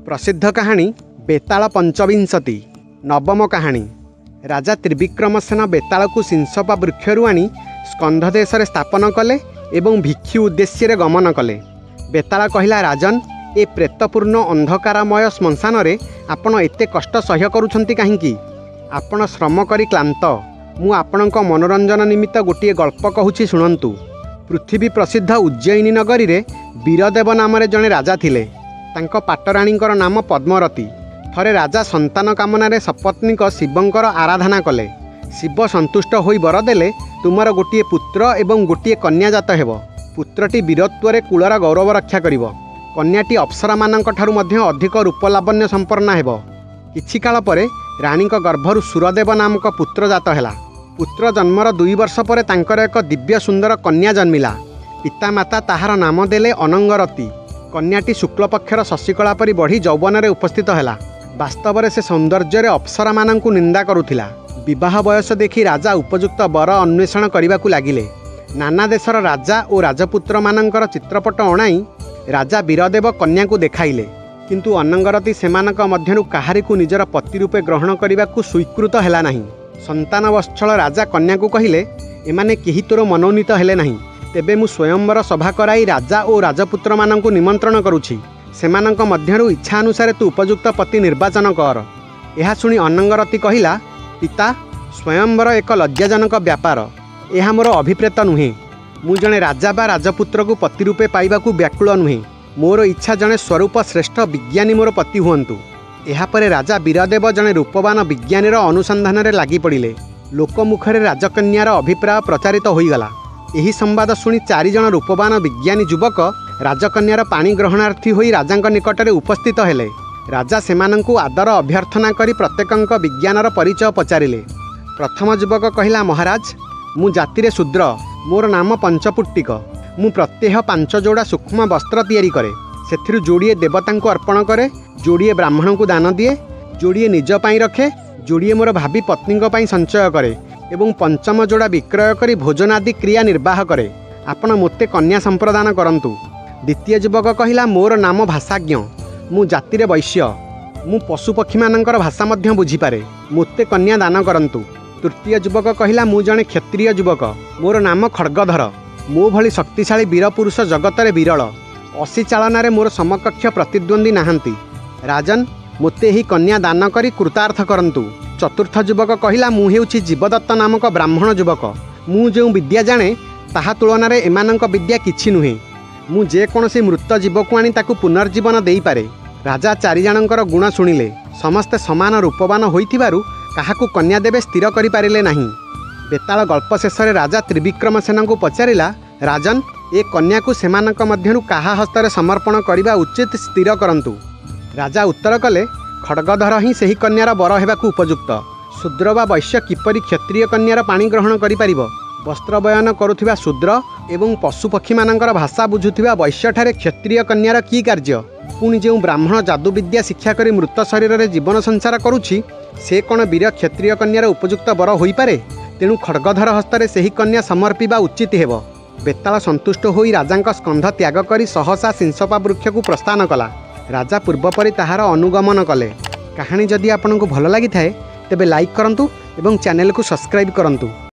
प्रसिद्ध कहानी बेताल पंचविंशति नवम कहानी। राजा त्रिविक्रमसेन बेताल को सिंसपा वृक्षरू आनी स्कंधदेश स्थापन कले एवं भिक्षु उद्देश्य गमन कले। बेताल कहिला, राजन, ए प्रेतपूर्ण अंधकारमय श्मशान रे आपण एते कष्ट सह्य करुछंती काहींकी? आपण श्रम करी क्लांत। मु आपणक मनोरंजन निमित्त गोटे गल्प कहूछि शुणंतु। पृथ्वी प्रसिद्ध उज्जयिनी नगरी रे वीरदेव नाम जड़े राजा थिले। तांको पाटराणींकर नाम पद्मरती। थरे राजा संतान कामना सपत्नीक शिवंकर आराधना कले। शिव संतुष्ट होई वर देले, तुमर गोटे पुत्र एवं गोटे कन्या जात हेब। पुत्रटी वीरत्वरे कुलर गौरव रक्षा करिब। कन्याटी अप्सरा मानक ठारु मध्य अधिक रूपलावण्य संपन्न हेब। किछि काल परे राणीक गर्भरु सूरदेव नामक पुत्र जात हेला। पुत्र जन्मर 2 वर्ष पर तांकर एक दिव्य सुंदर कन्या जन्मिला। पितामाता ताहार नाम देले अनंगरती। कन्याटी शुक्लपक्षर शशिकला परी बढ़ी यौवन में उपस्थित है। वास्तव में से सौंदर्य अप्सरा मानू निंदा करुथिला। विवाह बयस देखि राजा उपयुक्त वर अन्वेषण करने को लगिले। नाना देशर राजा और राजपुत्र मानकर चित्रपट अणाई राजा वीरदेव कन्या को देखाइले, किंतु अनंगरती सेमानक मध्यरु काहारिकु निजर पति रूपे ग्रहण करने को स्वीकृत हैला नहीं। संतानवत्सल राजा कन्या को कहिले, एमाने केही तोर मनोनीत हेले नहीं, तेबे मु स्वयंवर सभा कराई राजा और राजपुत्र मानंकु निमंत्रण करुछि। सेमानंक मध्यरु इच्छा अनुसार तू उपयुक्त पति निर्वाचन कर। यह शुणी अनंगरती कहिला, पिता, स्वयंवर एक लज्जाजनक व्यापार। यह मोर अभिप्रेत नुहे। मु जणे राजा बा राजपुत्र को पति रूपे पाइबाकु व्याकुल नुहे। मोर इच्छा जणे स्वरूप श्रेष्ठ विज्ञानी मोर पति हुअन्तु। यापर राजा वीरदेव जणे रूपवान विज्ञानीर अनुसंधान में लगी पड़े। लोकमुखरे राजकन्यार अभिप्राय प्रचारित होईगला। यही संवाद शुणी 4 जन रूपवान विज्ञानी युवक राजकन्यार पाणी ग्रहणार्थी होई राजांक निकटरे उपस्थित हेले। राजा सेमानंकु आदर अभ्यर्थना करी प्रत्येकंक विज्ञानर परिचय पचारिले। प्रथम युवक कहिला, महाराज, मु जातिरे शूद्र। मोर नाम पंचपुट्टिक। मु प्रत्येह 5 जोड़ा सूक्ष्म वस्त्र तैयारी करे। सेथिरु जोड़िए देवतांकु अर्पण करे, जोड़िए ब्राह्मण को दान दिए, जोड़िए निज पाई रखे, जोड़िए मोर भाभी पत्नी पाई संचय करे एवं 5म जोड़ा विक्रय करी भोजन आदि क्रिया निर्वाह करे। आपण मोते कन्या संप्रदान करंतु। द्वितीय युवक कहिला, मोर नाम भाषाज्ञ। मु जातिरे वैश्य। मु पशुपक्षी मानकर भाषा मध्य बुझीपारे। मोते कन्या दान करंतु। तृतीय युवक कहिला, मु जणे क्षत्रिय युवक। मोर नाम खड्गधर। मो भली शक्तिशाली वीर पुरुष जगतरे विरल। 80 चालनारे मोर समकक्ष प्रतिद्वंदी नाहांती। राजन, मोते ही कन्या दान करी कृतार्थ करंतु। चतुर्थ युवक कहिला, मु हेउछि जीवदत्त नामक ब्राह्मण युवक। मु जो विद्या जाने ताहा तुलन में एमानंक विद्या किछि नुहे। मु जेकोसी मृत जीव को आनी ताकु पुनर्जीवन देई पारे। राजा 4 जनकर गुण शुणिले। समस्ते समान रूपवान होइथिबारु काहाकु कन्या देवे स्थिर करि पारिले नाही। बेताल गल्प शेष में राजा त्रिविक्रमसेन को पचारिला, राजन, ए कन्या को सेमानक मध्यरु काहा हस्तरे समर्पण करिबा उचित स्थिर करंतु। राजा उत्तर कले, खड्गधर ही सही कन्यार बर हेबाकु उपयुक्त। शूद्र बा वैश्य किपरि क्षत्रिय कन्यार पाणी ग्रहण करि पारिबो? वस्त्र बयन करुथिबा शूद्र एवं पशुपक्षी मानकर भाषा बुझुथिबा वैश्य ठारे क्षत्रिय कन्यार की कार्य? पुणी जो ब्राह्मण जादू विद्या शिक्षा करी मृत शरीर रे जीवन संसार करुछि, से कोन वीर क्षत्रिय कन्यार उपयुक्त बर होई पारे? तेणु खड्गधर हस्तरे सही कन्या समर्पिबा उचित हेबो। बेताल संतुष्ट होई राजांक स्कंध त्याग करी सहसा सिंसपा वृक्ष को प्रस्थान कला। राजा पूर्वपरी ताहार अनुगमन कले। कहानी जदि आपनको भल लागि थाए तेबे लाइक करंतु एवं चैनल को सब्सक्राइब करंतु।